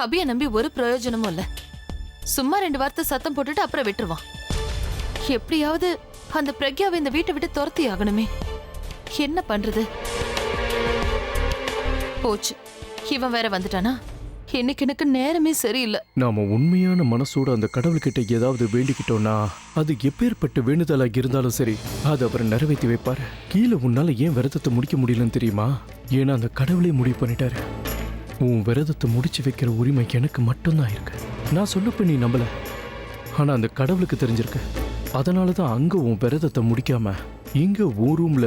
அபிய நம்பி ஒரு பிரயோஜனமும் இல்ல. சும்மா 2 வார்த்தை சத்தம் போட்டுட்டு அப்புறம் விட்டுருவான். எப்படியாவது அந்த பிரக்யாவை இந்த வீட்டை விட்டு துரத்தி ஆகணுமே. என்ன பண்றது? போச்சு, இவன் வேற வந்துட்டானா? இன்னைக்கு எனக்கு நேரமே சரியில்லை. நாம உண்மையான மனசோட அந்த கடவுள்கிட்ட ஏதாவது வேண்டிக்கிட்டோம்னா அது எப்பேற்பட்ட வேண்டுதலாக இருந்தாலும் சரி அது அவர் நிறைவேற்றி வைப்பாரு. கீழே உன்னால ஏன் விரதத்தை முடிக்க முடியலன்னு தெரியுமா? ஏன்னா அந்த கடவுளே முடிவு பண்ணிட்டாரு. உன் விரதத்தை முடிச்சு வைக்கிற உரிமை எனக்கு மட்டும்தான் இருக்கு. நான் சொல்லப்ப நீ நம்பல, ஆனா அந்த கடவுளுக்கு தெரிஞ்சிருக்கு. அதனாலதான் அங்க உன் விரதத்தை முடிக்காம இங்க உன் ரூம்ல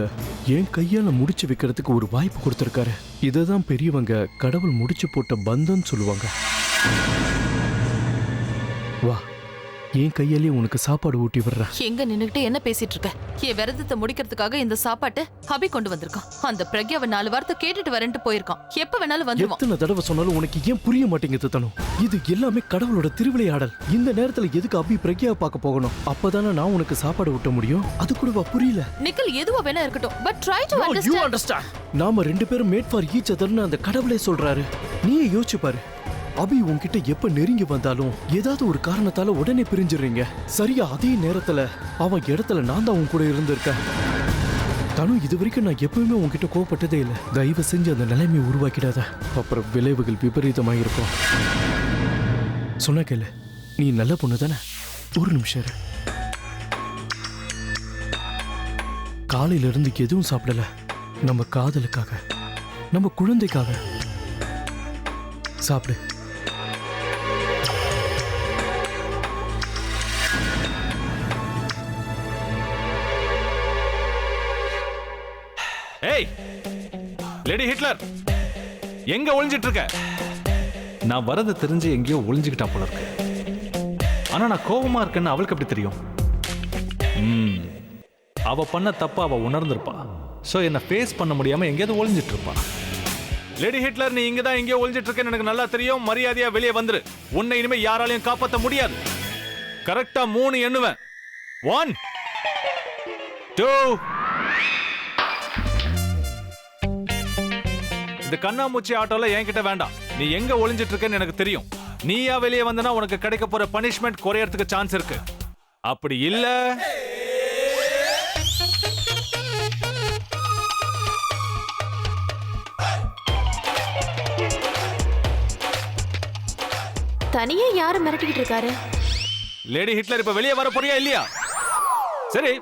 என் கையால முடிச்சு வைக்கிறதுக்கு ஒரு வாய்ப்பு கொடுத்திருக்காரு. இததான் பெரியவங்க கடவுள் முடிச்சு போட்ட பந்தம் சொல்லுவாங்க. வா, என் கையாலேயே உனக்கு சாப்பாடு ஊட்டி விடுற. எங்க நின்னுகிட்டு என்ன பேசிட்டு இருக்க? என் விரதத்தை முடிக்கிறதுக்காக இந்த சாப்பாட்டை அபி கொண்டு வந்திருக்கான். அந்த பிரக்யாவை 4 வார்த்தை கேட்டுட்டு வரேன்ட்டு போயிருக்கான். எப்ப வேணாலும் வந்துருவான். எத்தனை தடவை சொன்னாலும் உனக்கு ஏன் புரிய மாட்டேங்குது தனு? இது எல்லாமே கடவுளோட திருவிளையாடல். இந்த நேரத்துல எதுக்கு அபி பிரக்யாவை பார்க்க போகணும்? அப்பதானே நான் உனக்கு சாப்பாடு ஊட்ட முடியும். அது கூடவா புரியல? நிக்கல் எதுவா வேணா இருக்கட்டும், பட் ட்ரை டு அண்டர்ஸ்டாண்ட். நாம 2 பேரும் மேட் ஃபார் ஈச் அதர்னு அந்த கடவுளே சொல்றாரு. நீயே யோசிச்சு பாரு. அபி உன்கிட்ட எப்ப நெருங்கி வந்தாலும் ஏதாவது ஒரு காரணத்தால உடனே பிரிஞ்சிடுறீங்க. சரியா அதே நேரத்துல அவன் இடத்துல நான் தான் உன் கூட இருந்திருக்கேன். தனு, இது வரைக்கும் நான் எப்பவுமே உன்கிட்ட கோவப்பட்டதே இல்லை. தயவு செஞ்சு அந்த நிலைமையை உருவாக்கிடாத, அப்புறம் விளைவுகள் விபரீதமாயிருக்கும். சொன்ன கேளு, நீ நல்ல பொண்ணு தானே? ஒரு நிமிஷம் இரு. காலையில இருந்து எதுவும் சாப்பிடல. நம்ம காதலுக்காக, நம்ம குழந்தைக்காக. சாப்பிடு. ஏய் லேடி ஹிட்லர், எங்க ஒளிஞ்சிட்டு இருக்க? நான் வரது தெரிஞ்சு எங்கேயோ ஒளிஞ்சுக்கிட்டா போல இருக்கு. ஆனா நான் கோபமா இருக்கேன்னு அவளுக்கு எப்படி தெரியும்? அவ பண்ண தப்ப அவ உணர்ந்திருப்பா. சோ என்ன ஃபேஸ் பண்ண முடியாம எங்கேயாவது ஒளிஞ்சிட்டு இருப்பா. லேடி ஹிட்லர், நீ இங்கதான் எங்கேயோ ஒளிஞ்சிட்டு இருக்கேன்னு எனக்கு நல்லா தெரியும். மரியாதையா வெளியே வந்துரு. உன்னை இனிமே யாராலையும் காப்பாற்ற முடியாது. கரெக்டா 3 எண்ணுவேன். 1 2. இந்த கண்ணாமூச்சி ஆட்டோல என்கிட்ட வேண்டாம். நீ எங்க ஒளிஞ்சிட்டு இருக்கேன்னு எனக்கு தெரியும். நீயா வெளியே வந்தனா உனக்கு கிடைக்க போற பனிஷ்மெண்ட் குறையறதுக்கு சான்ஸ் இருக்கு. அப்படி இல்ல தனியா யாரு மிரட்டிக்கிட்டு இருக்காரு? லேடி ஹிட்லர் இப்ப வெளியே வர போறியா இல்லையா? சரி,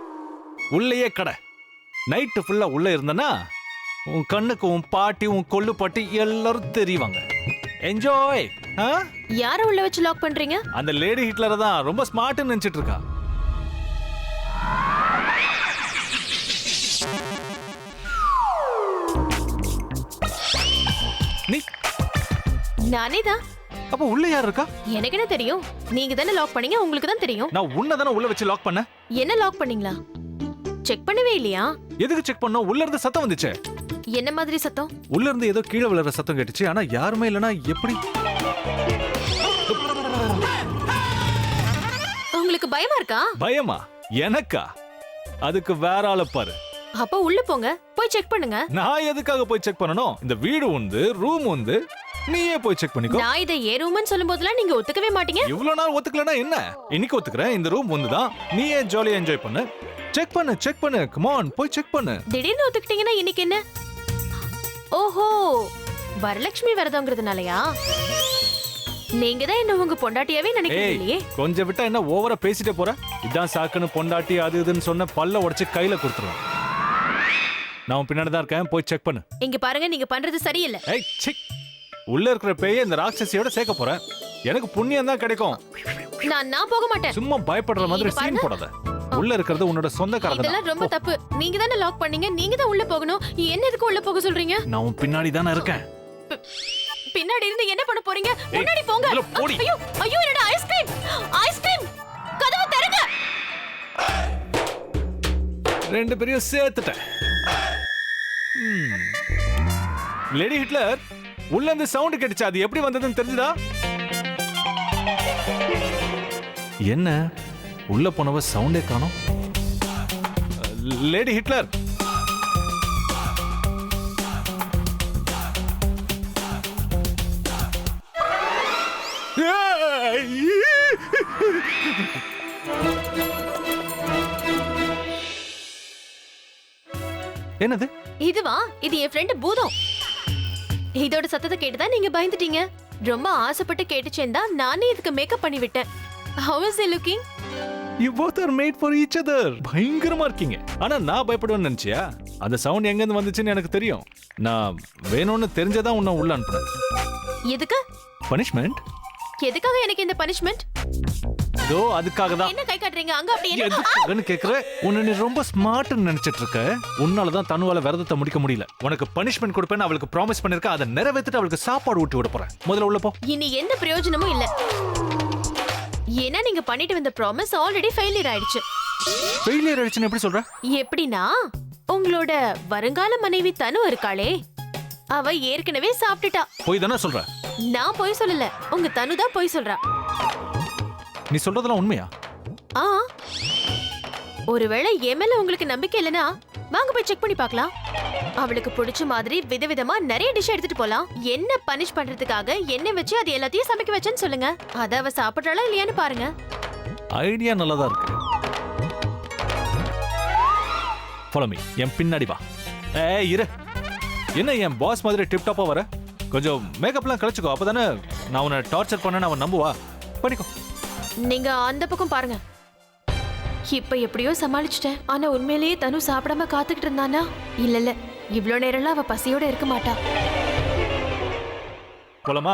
உள்ளேயே கடை. நைட்டு ஃபுல்லா உள்ள இருந்தனா உன் கண்ணுக்கு உன் பாட்டி, உன் கொள்ளு பாட்டி எல்லாரும் தெரிவாங்க. என்ஜாய். யார உள்ள வச்சு லாக் பண்றீங்க? அந்த லேடி ஹிட்லரை தான் ரொம்ப ஸ்மார்ட்னு நினைச்சிட்டு இருக்கா. நீ நானே தான். அப்ப உள்ள யார் இருக்கா? எனக்கு என்ன தெரியும்? நீங்க தானே லாக் பண்ணீங்க, உங்களுக்கு தான் தெரியும். நான் உன்னை தானே உள்ள வச்சு லாக் பண்ண. என்ன லாக் பண்ணீங்களா? செக் பண்ணவே இல்லையா? எதுக்கு செக் பண்ணோம்? உள்ள இருந்து சத்தம் வந்துச்சு. என்ன மாதிரி சத்தம்? உள்ள இருந்து ஏதோ கீழே விழுற சத்தம் கேட்டுச்சு. ஆனா யாருமே இல்லனா எப்படி? உங்களுக்கு பயமா இருக்கா? பயமா? எனக்கா? அதுக்கு வேற ஆள பாரு. அப்ப உள்ள போங்க, போய் செக் பண்ணுங்க. நான் எதுக்காக போய் செக் பண்ணனும்? இந்த வீடு வந்து ரூம் வந்து நீயே போய் செக் பண்ணிக்கோ. நான் இதை ஏ ரூம்னு சொல்லும்போதெல்லாம் நீங்க ஒத்துக்கவே மாட்டீங்க. இவ்வளவு நாள் ஒத்துக்கலனா என்ன? இன்னைக்கு ஒத்துக்கறேன். இந்த ரூம் வந்து தான் நீயே ஜாலியா என்ஜாய் பண்ணு. செக் பண்ணு, செக் பண்ணு. கம் ஆன், போய் செக் பண்ணு. திடீர்னு ஒத்துக்கிட்டீங்கன்னா இன்னைக்கு என்ன? ஓஹோ, வரலட்சுமி விரதம்ங்கிறதுனாலயா? நீங்க தான் என்ன உங்க பொண்டாட்டியாவே நினைக்கிறீங்களே. கொஞ்சம் விட்டா என்ன ஓவரா பேசிட்டே போற? இதான் சாக்குன்னு பொண்டாட்டி அது இதுன்னு சொன்ன பல்ல உடைச்சு கையில கொடுத்துருவேன். நான் பின்னாடி தான் இருக்கேன், போய் செக் பண்ணு. இங்க பாருங்க, நீங்க பண்றது சரியில்லை. ஏய் சிக், உள்ள இருக்கிற பேயை இந்த ராட்சசியோட சேர்க்க போறேன். எனக்கு புண்ணியம் தான் கிடைக்கும். நான் போக மாட்டேன். சும்மா பயப்படுற மாதிரி சீன் போடாத. உள்ள இருக்கிறது உன்னோட சொந்தக்காரங்க. இதெல்லாம் ரொம்ப தப்பு. நீங்க தானே லாக் பண்ணீங்க, நீங்க தான் உள்ள போகணும். என்ன எதுக்கு உள்ள போக சொல்றீங்க? நான் உன் பின்னாடி தானே இருக்கேன். பின்னாடி இருந்து என்ன பண்ண போறீங்க? முன்னாடி போங்க. ஐயோ ஐயோ, என்னோட ஐஸ்கிரீம்! ஐஸ்கிரீம்! கதவு திறங்க. 2 பேரையும் சேர்த்துட்டேன். லேடி ஹிட்லர், உள்ள இருந்து சவுண்ட் கேட்டுச்சு. அது எப்படி வந்ததுன்னு தெரிஞ்சுதா? என்ன உள்ள போனவ சவுண்டே காணோம். லேடி ஹிட்லர், என்னது? இதுவா? இது என் ஃப்ரெண்ட் பூதம். இதோட சத்தத்தை கேட்டுதான் நீங்க பயந்துட்டீங்க. ரொம்ப ஆசைப்பட்டு கேட்டுச்சேன் தான் நானே இதுக்கு மேக்கப் பண்ணி விட்டேன். How is he looking? You both are made for each other. பயங்கரமா இருக்கீங்க. ஆனா நான் பயப்படுவேன்னு நினைச்சியா? அந்த சவுண்ட் எங்க இருந்து வந்துச்சுன்னு எனக்கு தெரியும். நான் வேணும்னு தெரிஞ்சதா உன்னை உள்ள அனுப்புனேன். எதுக்கு? பனிஷ்மெண்ட்? எதுக்காக எனக்கு இந்த பனிஷ்மெண்ட்? இதோ அதுக்காக தான். என்ன கை காட்டுறீங்க? அங்க அப்படி என்ன? எதுக்காகன்னு கேக்குற? உன்னை நீ ரொம்ப ஸ்மார்ட்னு நினைச்சிட்டு இருக்க. உன்னால தான் தனுவால விரதத்தை முடிக்க முடியல. உனக்கு பனிஷ்மெண்ட் கொடுப்பேன்னு அவளுக்கு ப்ராமிஸ் பண்ணிருக்க. அதை நிறைவேற்றிட்டு அவளுக்கு சாப்பாடு ஊட்டி விட போறேன். முதல்ல உள்ள போ. இனி எந்த பிரயோஜனமும் இல்ல. ஏன்னா நீங்க பண்ணிட்டு வந்த ப்ராமிஸ் ஆல்ரெடி ஃபெயிலியர் ஆயிடுச்சு. ஃபெயிலியர் ஆயிடுச்சுன்னு எப்படி சொல்ற? எப்படின்னா உங்களோட வருங்கால மனைவி தனு இருக்காளே, அவ ஏற்கனவே சாப்பிட்டுட்டா. போய் தானே சொல்ற? நான் போய் சொல்லல, உங்க தனு தான் போய் சொல்றா. நீ சொல்றதெல்லாம் உண்மையா? ஆ, ஒருவேளை என் மேல உங்களுக்கு நம்பிக்கை இல்லனா வாங்க போய் செக் பண்ணி பார்க்கலாம். அவளுக்கு பிடிச்ச மாதிரி விதவிதமா நிறைய டிஷ் எடுத்துட்டு போலாம். என்ன பனிஷ் பண்றதுக்காக என்ன வச்சு அது எல்லாத்தையும் சமைக்க வச்சேன்னு சொல்லுங்க. அத அவ சாப்பிடுறாளா இல்லையான்னு பாருங்க. ஐடியா நல்லதா இருக்கு. Follow me. என் பின்னாடி வா. இரு. என்ன என் பாஸ் மாதிரி டிப் டாப்பா வர? கொஞ்சம் மேக்கப்லாம் கழிச்சுக்கோ. அப்பதானே நான் உன்னை டார்ச்சர் பண்ணேன்னு அவன் நம்புவா. பண்ணிக்கோ. நீங்க அந்த பக்கம் பாருங்க. இப்ப எப்படியோ சமாளிச்சிட்டேன். ஆனா உண்மையிலேயே தனு சாப்பிடாம காத்துக்கிட்டு இருந்தானா? இல்ல இவ்ளோ நேரம்லாம் அவ பசியோட இருக்க மாட்டா. போலாமா?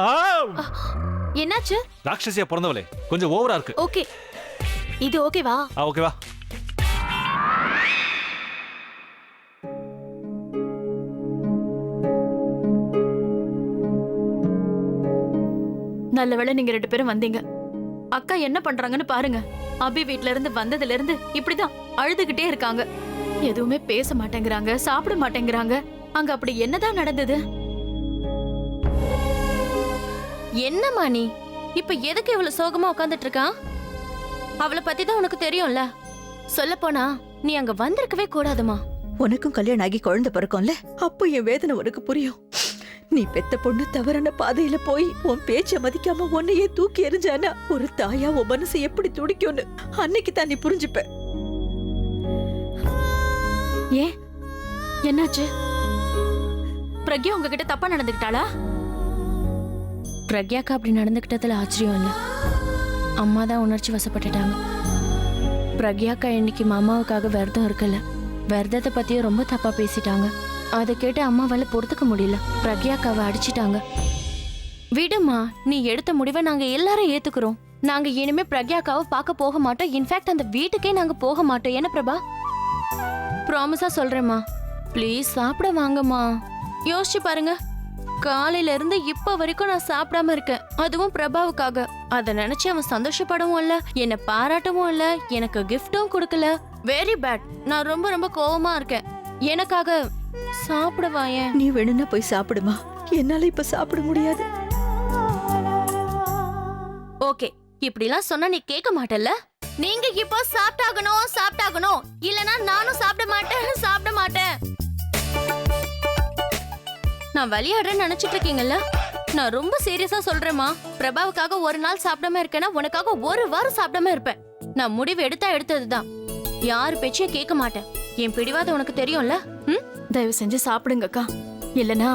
என்னாச்சு? ராட்சசியா பிறந்தவளே, கொஞ்சம் ஓவரா இருக்கு. ஓகே, இது ஓகேவா? ஓகேவா? நல்ல வேளை நீங்க 2 பேரும் வந்தீங்க. அக்கா என்ன பண்றாங்கன்னு பாருங்க. அபி வீட்ல இருந்து வந்ததுல இருந்து இப்படிதான் அழுதுகிட்டே இருக்காங்க. எதுவுமே பேச மாட்டேங்கிறாங்க, சாப்பிட மாட்டேங்கிறாங்க. அங்க அப்படி என்னதான் நடந்தது? என்னம்மா நீ இப்ப எதுக்கு இவ்வளவு சோகமா உட்கார்ந்துட்டு இருக்கா? அவளை பத்தி தான் உனக்கு தெரியும்ல. சொல்ல போனா நீ அங்க வந்திருக்கவே கூடாதுமா. உனக்கும் கல்யாணம் ஆகி குழந்தை பிறக்கும்ல, அப்போ என் வேதனை உனக்கு புரியும். நீ பெத்த பொண்ணு தவறான பாதையில போய் உன் பேச்ச மதிக்காம உன்னையே தூக்கி எறிஞ்சானா ஒரு தாயா உன் மனசு எப்படி துடிக்கும்னு அன்னைக்கு தான் நீ புரிஞ்சுப்ப. ஏன் என்னாச்சு? பிரக்யா உங்ககிட்ட தப்பா நடந்துக்கிட்டாளா? பிரக்யாக்கா அப்படி நடந்துக்கிட்டதுல ஆச்சரியம் இல்ல. அம்மா தான் உணர்ச்சி வசப்பட்டுட்டாங்க. பிரக்யாக்கா இன்னைக்கு மாமாவுக்காக விரதம் இருக்கல. விரதத்தை பத்தியும் ரொம்ப தப்பா பேசிட்டாங்க. அதை கேட்டு அம்மாவால பொறுத்துக்க முடியல. பிரக்யாக்காவை அடிச்சிட்டாங்க. விடுமா, நீ எடுத்த முடிவை நாங்க எல்லாரும் ஏத்துக்கிறோம். நாங்க இனிமே பிரக்யாக்காவை பார்க்க போக மாட்டோம். இன்ஃபேக்ட் அந்த வீட்டுக்கே நாங்க போக மாட்டோம். என்ன பிரபா? ப்ராமிஸா சொல்றேம்மா. ப்ளீஸ் சாப்பிட வாங்கம்மா. யோசிச்சு பாருங்க, காலையில இருந்து இப்ப வரைக்கும் நான் சாப்பிடாம இருக்கேன். அதுவும் பிரபாவுக்காக. அதை நினைச்சு அவன் சந்தோஷப்படவும் இல்ல, என்ன பாராட்டவும் இல்ல, எனக்கு கிஃப்டும் கொடுக்கல. Very bad. நான் ரொம்ப ரொம்ப கோவமா இருக்கேன். எனக்காக சாப்பிடவாயேன். நீ வேணும்னா போய் சாப்பிடுமா, என்னால இப்ப சாப்பிட முடியாது. ஓகே, இப்படிலாம் சொன்னா நீ கேட்க மாட்டல்ல? நீங்க இப்போ சாப்பிட்டாகணும் இல்லனா நானும் சாப்பிட மாட்டேன். நான் விளையாடுறேன்னு நினைச்சிட்டு இருக்கீங்கல்ல? நான் ரொம்ப சீரியஸா சொல்றேம்மா. பிரபாவுக்காக ஒரு நாள் சாப்பிடாம இருக்கேன்னா உனக்காக ஒரு வாரம் சாப்பிடாம இருப்பேன். நான் முடிவு எடுத்ததுதான். யாரு பேச்சையும் கேட்க மாட்டேன். என் பிடிவாதம் உனக்கு தெரியும்ல? தயவு செஞ்சு சாப்பிடுங்க அக்கா. இல்லனா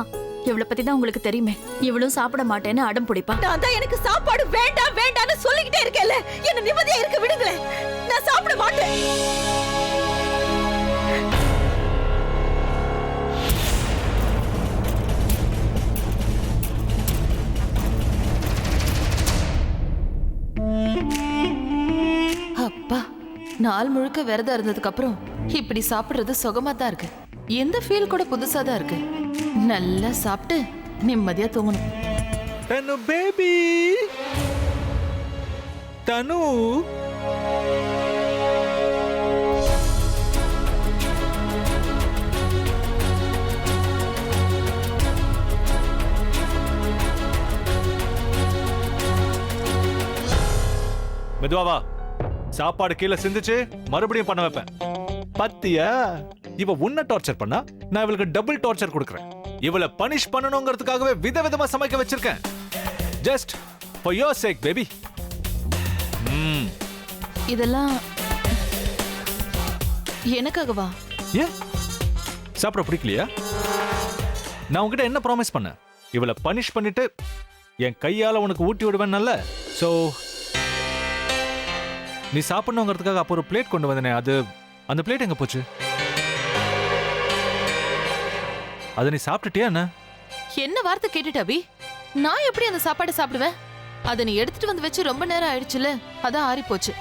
இவளை பத்தி தான் உங்களுக்கு தெரியுமே. இவளும் சாப்பிட மாட்டேன்னு அடம் பிடிப்பா. நான் தான் எனக்கு சாப்பாடு வேண்டாம் வேண்டாம்னு சொல்லிக்கிட்டே இருக்கேன்ல, என்ன நிம்மதியா இருக்க விடுங்களேன். நான் சாப்பிட மாட்டேன். அப்பா, நாள் முழுக்க விரதம் இருந்ததுக்கு அப்புறம் இப்படி சாப்பிடுறது சுகமா தான் இருக்கு. எந்த ஃபீல் கூட புதுசா தான் இருக்கு. நல்லா சாப்பிட்டு நிம்மதியா தூங்கணும். தனு பேபி, தனு. மெதுவா, சாப்பாடு கீழே சிந்துச்சு, மறுபடியும் பண்ண வைப்பேன். பத்தியா? இவ உன்னை டார்ச்சர் பண்ணா நான் இவளுக்கு டபுள் டார்ச்சர் கொடுக்கறேன். இவளை பனிஷ் பண்ணணுங்கிறதுக்காகவே விதவிதமா சமைக்க வச்சிருக்கேன். Just for your sake baby. ம் இதெல்லாம் எனக்காகவா? ஏன் சாப்பிட பிடிக்கலையா? நான் உன்கிட்ட என்ன ப்ராமிஸ் பண்ணேன்? இவளை பனிஷ் பண்ணிட்டு என் கையால உனக்கு ஊட்டி விடுவேன்னல்ல. ஸோ நீ சாப்பிடணுங்கிறதுக்காக அப்போ ஒரு பிளேட் கொண்டு வந்தனே, அது அந்த பிளேட் எங்க போச்சு? அதை நீ சாப்பிட்டுட்டியா என்ன? என்ன வார்த்தை கேட்டுட்ட அபி? நான் எப்படி அந்த சாப்பாடை சாப்பிடுவேன்? அதை நீ எடுத்துட்டு வந்து வச்சு ரொம்ப நேரம் ஆயிடுச்சுல, அதான் ஆறி போச்சு.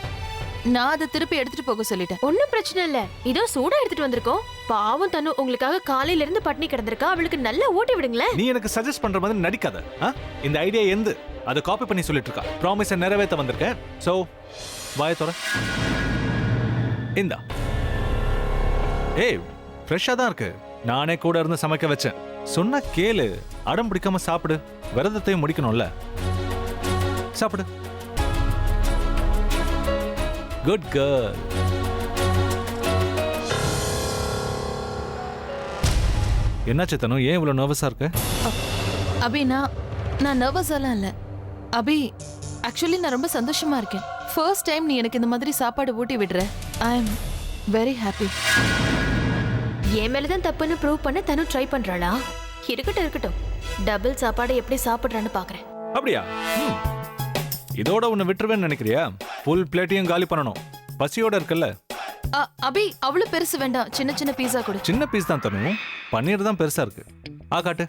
நான் அதை திருப்பி எடுத்துட்டு போக சொல்லிட்டேன். ஒன்னும் பிரச்சனை இல்ல, இதோ சூடா எடுத்துட்டு வந்திருக்கோம். பாவம் தனு உங்களுக்காக காலையில இருந்து பட்னி கிடந்திருக்கா, அவளுக்கு நல்லா ஊட்டி விடுங்களேன். நீ எனக்கு சஜஸ்ட் பண்ற மாதிரி நடிக்காத. இந்த ஐடியா எந்த அதை காப்பி பண்ணி சொல்லிட்டு இருக்கா. ப்ராமிஸை நிறைவேற்ற வந்திருக்கேன். ஸோ வாய தோற இந்தா. ஏய் ஃப்ரெஷ்ஷாக தான் இருக்கு. நானே கூட இருந்து சமைக்க வச்சேன். சொன்னா கேளு, அடம் பிடிக்காம சாப்பிடு. விரதத்தையும் முடிக்கணும்ல. சாப்பிடு. Good girl. என்னாச்சு தனு, ஏன் இவ்வளவு நர்வஸா இருக்க? அபி நான் நர்வஸ் எல்லாம் இல்ல அபி. ஆக்சுவலி நான் ரொம்ப சந்தோஷமா இருக்கேன். ஃபர்ஸ்ட் டைம் நீ எனக்கு இந்த மாதிரி சாப்பாடு ஊட்டி விடுற. I am very happy. என் மேலதான் தப்புன்னு ப்ரூவ் பண்ண தனு ட்ரை பண்றாளா? இருக்கட்டும், டபுள் சாப்பாடு எப்படி சாப்பிடுறான்னு பாக்குறேன். அப்படியா? இதோட உன்னை விட்டுருவேன்னு நினைக்கிறியா? ஃபுல் பிளேட்டையும் காலி பண்ணணும். பசியோட இருக்கல்ல. அபி அவ்வளவு பெருசு வேண்டாம், சின்ன சின்ன பீஸா கொடு. சின்ன பீஸ் தான் தனு, பன்னீர் தான் பெருசா இருக்கு. காட்டு.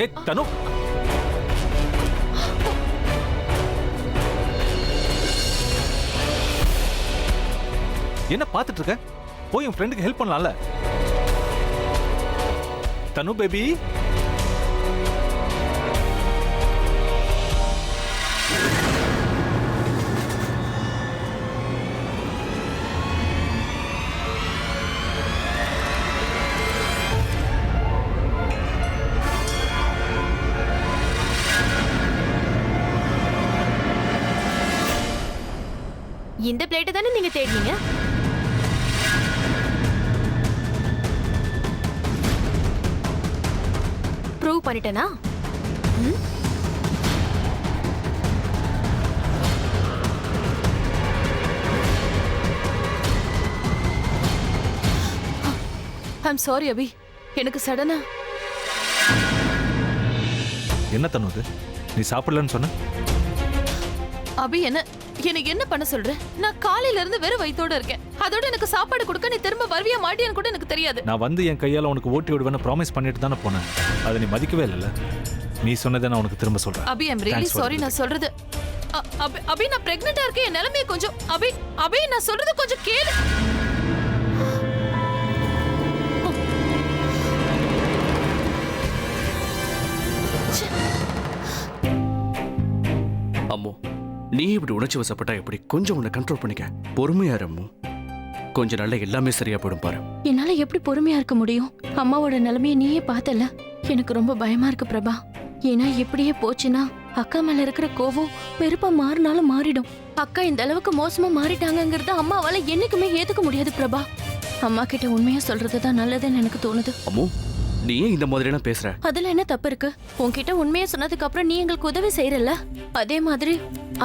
ஏய் தனு, என்ன பார்த்துட்டு இருக்க? போய் உன் ஃப்ரெண்டுக்கு ஹெல்ப் பண்ணலாம்ல. தனு பேபி. இந்த பிளேட்டை தானே நீங்க தேடினீங்க? ப்ரூவ் பண்ணிட்டேனா? ஐம் சாரி அபி, எனக்கு சடனா. என்ன தனு இது? நீ சாப்பிடலன்னு சொன்ன. அபி எனக்கு என்ன பண்ண சொல்ற? நான் காலையில இருந்து வெறும் வயித்தோட இருக்கேன். அதோட எனக்கு சாப்பாடு கொடுக்க நீ திரும்ப வருவியா மாட்டியான்னு கூட எனக்கு தெரியாது. நான் வந்து என் கையால உனக்கு ஓட்டி விடுவேன்னு ப்ராமிஸ் பண்ணிட்டு தானே போனேன். அதை நீ மதிக்கவே இல்லைல்ல. நீ சொன்னதை நான் உனக்கு திரும்ப சொல்றேன். அபி ஐம் ரியலி சாரி. நான் சொல்றது அபி நான் பிரெக்னெண்டா இருக்கேன். என் நிலைமையை கொஞ்சம் அபி நான் சொல்றது கொஞ்சம் கேளு. அம்மோ, நீ இப்படி உணர்ச்சி வசப்பட்டா எப்படி? கொஞ்சம் உன்னை கண்ட்ரோல் பண்ணிக்க. பொறுமையா அம்மு. கொஞ்ச நாள்ல எல்லாமே சரியா போயிடும் பாரு. என்னால எப்படி பொறுமையா இருக்க முடியும்? அம்மாவோட நிலைமையை நீயே பார்த்தல. எனக்கு ரொம்ப பயமா இருக்கு பிரபா. ஏன்னா இப்படியே போச்சுன்னா அக்கா மேல இருக்கிற கோவம் வெறுப்பா மாறினாலும் மாறிடும். அக்கா இந்த அளவுக்கு மோசமா மாறிட்டாங்கிறத அம்மாவால என்னைக்குமே ஏத்துக்க முடியாது பிரபா. அம்மா கிட்ட உண்மையா சொல்றதுதான் நல்லதுன்னு எனக்கு தோணுது. அம்மு, நீ ஏன் இந்த மாதிரிலாம் பேசுற? அதுல என்ன தப்பு இருக்கு? உன்கிட்ட உண்மையை சொன்னதுக்கு அப்புறம் நீ எங்களுக்கு உதவி செய்யறல்ல. அதே மாதிரி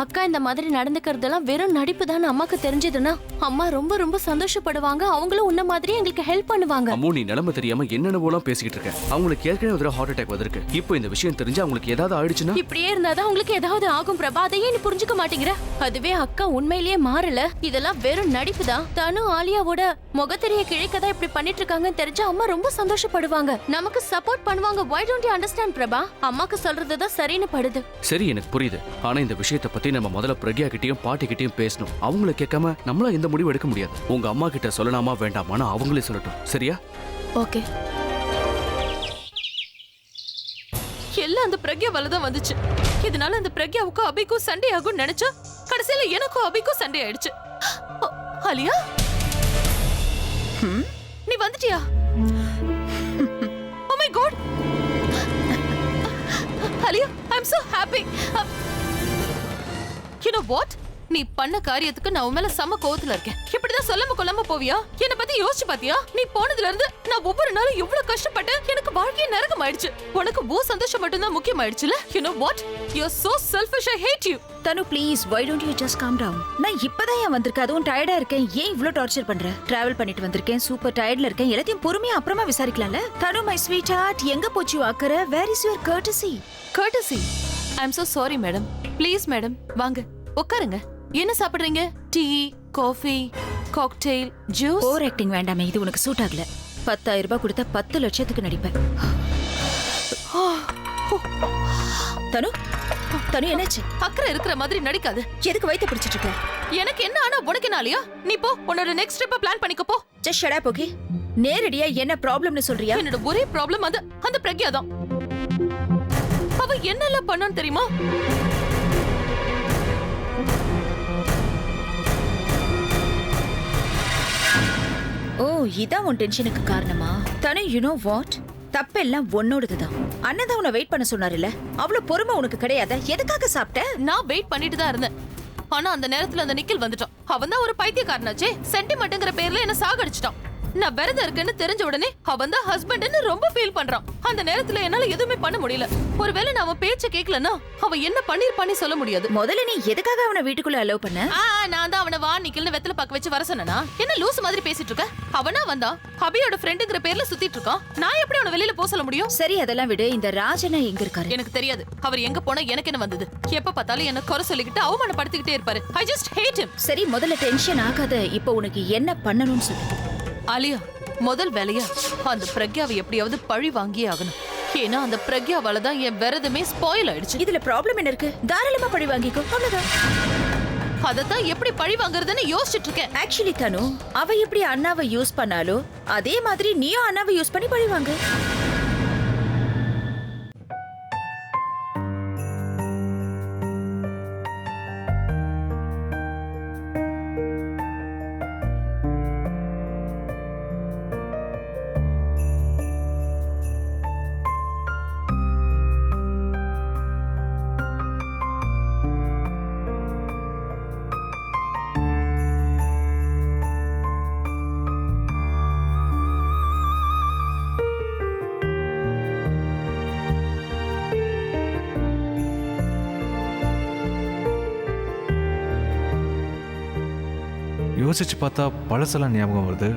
அக்கா இந்த மாதிரி நடந்துக்கிறதெல்லாம் வெறும் நடிப்பு தான் அம்மாக்கு தெரிஞ்சதுன்னா அம்மா ரொம்ப ரொம்ப சந்தோஷப்படுவாங்க. அவங்களும் உன்ன மாதிரி எங்களுக்கு ஹெல்ப் பண்ணுவாங்க. அம்மு, நீ நிலைமை தெரியாம என்னென்னவோலாம் பேசிக்கிட்டு இருக்க. அவங்களுக்கு ஏற்கனவே ஒரு ஹார்ட் அட்டாக் வந்திருக்கு. இப்போ இந்த விஷயம் தெரிஞ்சு அவங்களுக்கு ஏதாவது ஆயிடுச்சுன்னா? இப்படியே இருந்தாதான் உங்களுக்கு ஏதாவது ஆகும் பிரபா. அதையே நீ புரிஞ்சுக்க மாட்டேங்கிற. அதுவே அக்கா உண்மையிலேயே மாறல, இதெல்லாம் வெறும் நடிப்பு தான். தனு ஆலியாவோட முகத்தெரிய கிழக்கதான் இப்படி பண்ணிட்டு இருக்காங்கன்னு தெரிஞ்சா அம்மா ரொம்ப சந்தோஷப்படுவாங்க, நமக்கு சப்போர்ட் பண்ணுவாங்க. why don't you understand Prabha? அம்மாக்கு சொல்றதுதான் சரின்னு படுது. சரி, எனக்கு புரியுது. ஆனா இந்த விஷயத்தை பத்தி நம்ம முதல்ல பிரக்யா கிட்டயும் பாட்டி கிட்டயும் பேசணும். அவங்கள கேட்காம நம்மள எந்த முடிவு எடுக்க முடியாது. உங்க அம்மா கிட்ட சொல்லலாமா வேண்டாமான்னு அவங்களே சொல்லட்டும். சரியா? ஓகே. எல்லாம் அந்த பிரக்யாவால தான் வந்துச்சு. இதனால அந்த பிரக்யாவுக்கும் அபிக்கும் சண்டை ஆகும்னு நினைச்சா கடைசியில எனக்கும் அபிக்கும் சண்டை ஆயிடுச்சு. ஆலியா, நீ வந்துட்டியா? Oh my God! Alia, I'm so happy. You know what? நீ பண்ண காரியத்துக்கு நான் உன் மேல செம கோவத்துல இருக்கேன். இப்படிதான் சொல்லாம கொள்ளாம போவியா? என்ன பத்தி யோசிச்சு பாத்தியா? நீ போனதுல இருந்து நான் ஒவ்வொரு நாளும் எவ்வளவு கஷ்டப்பட்டு எனக்கு வாழ்க்கையே நரகம் ஆயிடுச்சு. உனக்கு ஓ சந்தோஷம் மட்டும்தான் முக்கியம் ஆயிடுச்சுல? You know what? You're so selfish. I hate you. Thanu please why don't you just calm down? நான் இப்பதான் ஏன் வந்திருக்கேன், அதுவும் டயர்டா இருக்கேன். ஏன் இவ்ளோ டார்ச்சர் பண்ற? டிராவல் பண்ணிட்டு வந்திருக்கேன், சூப்பர் டயர்ட்ல இருக்கேன். எல்லாத்தையும் பொறுமையா அப்புறமா விசாரிக்கலாம்ல. தனு மை ஸ்வீட் ஹார்ட், எங்க போச்சு அக்கறை? Where is your courtesy? Courtesy. I'm so sorry madam. Please madam, வாங்க உட்காருங்க. என்ன சாப்பிடுறீங்க? Tea, coffee, cocktail, juice? Over acting வேண்டாமே, இது உனக்கு சூட் ஆகல. 10,000 ரூபாய் கொடுத்தா 10 லட்சத்துக்கு நடிப்பேன். தனு தனு என்னாச்சு? அக்கறை இருக்கிற மாதிரி நடிக்காது. எதுக்கு வயித்தை பிடிச்சிட்டு இருக்க? எனக்கு என்ன ஆனா உனக்கு என்ன ஆலியா? நீ போ, உன்னோட நெக்ஸ்ட் ஸ்டெப் பிளான் பண்ணிக்க போ. Just shut up okay. நேரடியா என்ன ப்ராப்ளம்னு சொல்றியா? என்னோட ஒரே ப்ராப்ளம் அந்த பிரக்யா தான். அவ என்னெல்லாம் பண்ணான்னு தெரியுமா? ஓ, இதான் உன் டென்ஷனுக்கு காரணமா? தனு யூ நோ வாட்? தப்பெல்லாம் உன்னோடதுதான். அண்ணன் தான் உன்னை வெயிட் பண்ண சொன்னாருல்ல, அவ்வளவு பொறுமை உனக்கு கிடையாத? எதுக்காக சாப்பிட்ட? நான் வெயிட் பண்ணிட்டு தான் இருந்தேன். ஆனா அந்த நேரத்துல அந்த நிக்கில் வந்துட்டான். அவன் தான் ஒரு பைத்தியக்காரனாச்சே. சென்டிமெண்ட்ங்கிற பேர்ல என்ன சாகடிச்சிட்டான். நான் விரதம் இருக்கேன்னு தெரிஞ்ச உடனே அவன் தான் ஹஸ்பண்ட்னு ரொம்ப ஃபீல் பண்றான். அந்த நேரத்துல என்னால எதுவுமே பண்ண முடியல. ஒருவேளை நான் அவன் பேச்ச கேட்கலன்னா அவன் என்ன பண்ணிருப்பான்னு சொல்ல முடியாது. முதல்ல நீ எதுக்காக அவனை வீட்டுக்குள்ள அலோவ் பண்ண? நான் தான் அவனை வா நிக்கல்னு வெத்தல பாக்க வச்சு வர சொன்னா என்ன லூஸ் மாதிரி பேசிட்டு இருக்க? அவனா வந்தான் அபியோட ஃப்ரெண்டுங்கிற பேர்ல சுத்திட்டு இருக்கான். நான் எப்படி அவனை வெளியில போக சொல்ல முடியும்? சரி அதெல்லாம் விடு. இந்த ராஜனா எங்க இருக்காரு? எனக்கு தெரியாது. அவர் எங்க போனா எனக்கு என்ன வந்தது? எப்ப பார்த்தாலும் என்ன குறை சொல்லிக்கிட்டு அவமானப்படுத்திக்கிட்டே இருப்பாரு. I just hate him. சரி முதல்ல டென்ஷன் ஆகாத. இப்போ உனக்கு என்ன பண்ணணும்னு சொல்லு. ஆலியா, முதல் வேலையா அந்த பிரக்யாவை எப்படியாவது பழி வாங்கியே ஆகணும். ஏன்னா அந்த பிரக்யாவால தான் என் விரதமே ஸ்பாயில் ஆயிடுச்சு. இதுல ப்ராப்ளம் என்ன இருக்கு? தாராளமா பழி வாங்கிக்கோ, அவ்வளவுதான். அதத்தான் எப்படி பழி வாங்குறதுன்னு யோசிச்சுட்டு இருக்கேன். ஆக்சுவலி தனு, அவ எப்படி அண்ணாவை யூஸ் பண்ணாலோ அதே மாதிரி நீயும் அண்ணாவை யூஸ் பண்ணி பழி வாங்கு. யோசிச்சு பார்த்தா பழசெல்லாம் ஞாபகம் வருது.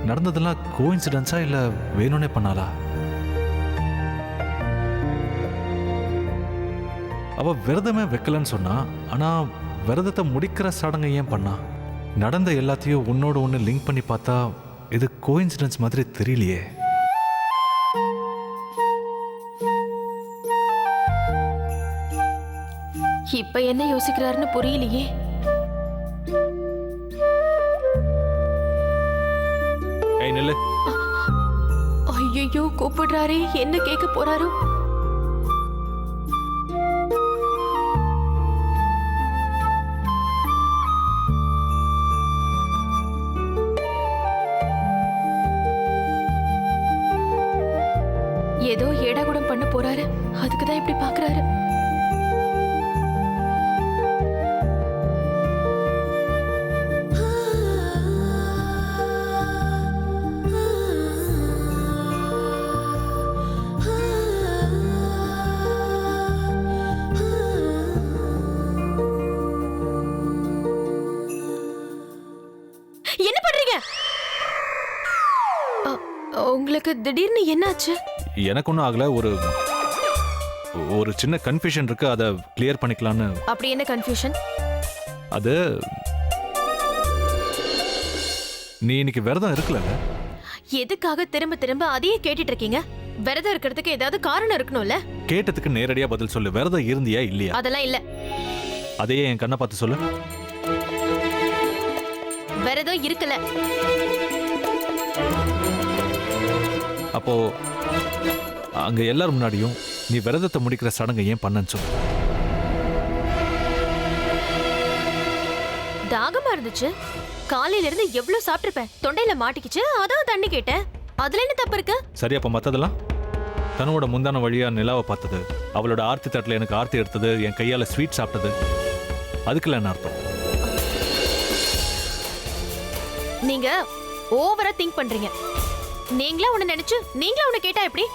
நடந்ததெல்லாம் கோஇன்சிடென்ஸா இல்லை வேணும்னே பண்ணாளா? அவ விரதமே வைக்கலன்னு சொன்னா, ஆனா விரதத்தை முடிக்கிற சடங்கை ஏன் பண்ணா? நடந்த எல்லாத்தையும் ஒன்னோட ஒன்று லிங்க் பண்ணி பார்த்தா இது கோஇன்சிடென்ஸ் மாதிரி தெரியலையே. இப்ப என்ன யோசிக்கிறாருன்னு புரியலையே. நில்லு. ஐயோ கூப்பிடுறாரே, என்ன கேட்க போறாரோ? ஏதோ ஏடாகுடம் பண்ண போறாரு. அதுக்குதான் இப்படி பாக்குறாரு. உங்களுக்கு திடீர்னு என்னாச்சு? எனக்கு ஒன்றும் ஆகல. ஒரு சின்ன கன்ஃபியூஷன் இருக்கு, அதை கிளியர் பண்ணிக்கலான்னு. அப்படி என்ன கன்ஃபியூஷன்? அது நீ இன்னைக்கு விரதம் இருக்கல. எதுக்காக திரும்ப திரும்ப அதையே கேட்டுட்டு இருக்கீங்க? விரதம் இருக்கிறதுக்கு ஏதாவது காரணம் இருக்கணும்ல? கேட்டதுக்கு நேரடியா பதில் சொல்லு. விரதம் இருந்தியா இல்லையா? அதெல்லாம் இல்ல. அதையே என் கண்ணை பார்த்து சொல்லு. விரதம் இருக்கல. அப்போ அங்க எல்லாரும் முன்னாடியும் நீ விரதத்தை முடிக்கிற சடங்கை ஏன் பண்ணன்னு சொல்லு. தாகமா இருந்துச்சு. காலையில இருந்து எவ்வளவு சாப்பிட்டிருப்பேன். தொண்டையில மாட்டிக்கிச்சு, அதான் தண்ணி கேட்டேன். அதுல என்ன தப்பு இருக்கு? சரி, அப்ப மத்ததெல்லாம்? தன்னோட முந்தான வழியா நிலாவை பார்த்தது, அவளோட ஆர்த்தி தட்டில் எனக்கு ஆர்த்தி எடுத்தது, என் கையால ஸ்வீட் சாப்பிட்டது, அதுக்குள்ள என்ன அர்த்தம்? நீங்க ஓவரா திங்க் பண்றீங்க. நீங்களா உன்னை நினைச்சு நீங்களா உன்னை கேட்டா எப்படி?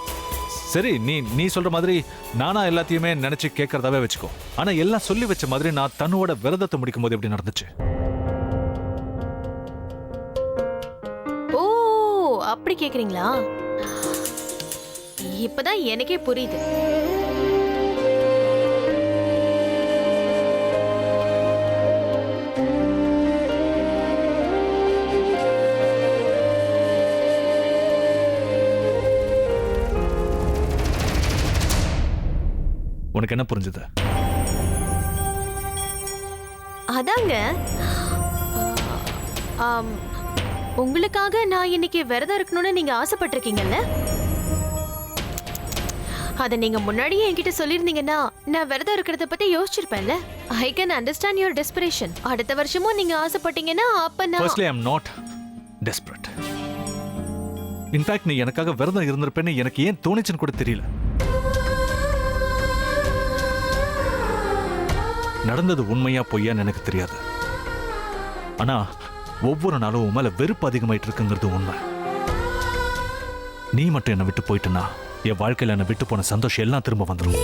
சரி, நீ சொல்ற மாதிரி நானா எல்லாத்தையுமே நினைச்சு கேட்கறதாவே வச்சுக்கோ. ஆனா எல்லாம் சொல்லி வச்ச மாதிரி நான் தன்னோட விரதத்தை முடிக்கும் போது எப்படி நடந்துச்சு? ஓ, அப்படி கேக்குறீங்களா? இப்பதான் எனக்கே புரியுது. உனக்கு என்ன புரிஞ்சது? அதாங்க, உங்களுக்காக நான் இன்னைக்கு விரதம் இருக்கணும்னு நீங்க ஆசைப்பட்டிருக்கீங்கல்ல? அத நீங்க முன்னாடியே என்கிட்ட சொல்லிருந்தீங்கன்னா நான் விரதம் இருக்கிறத பத்தி யோசிச்சிருப்பேன்ல. I can understand your desperation. அடுத்த வருஷமும் நீங்க ஆசைப்பட்டீங்கன்னா அப்ப நான் Firstly, I am not desperate. In fact நீ எனக்காக விரதம் இருந்திருப்பேன்னு எனக்கு ஏன் தோணுச்சுன்னு கூட தெரியல. நடந்தது உண்மையா பொய்யான்னு எனக்கு தெரியாது. ஆனா ஒவ்வொரு நாளும் உன் மேல வெறுப்பு அதிகமாயிட்டு இருக்குங்கிறது உண்மை. நீ மட்டும் என்னை விட்டு போயிட்டுனா என் வாழ்க்கையில என்னை விட்டு போன சந்தோஷம் எல்லாம் திரும்ப வந்துடும்.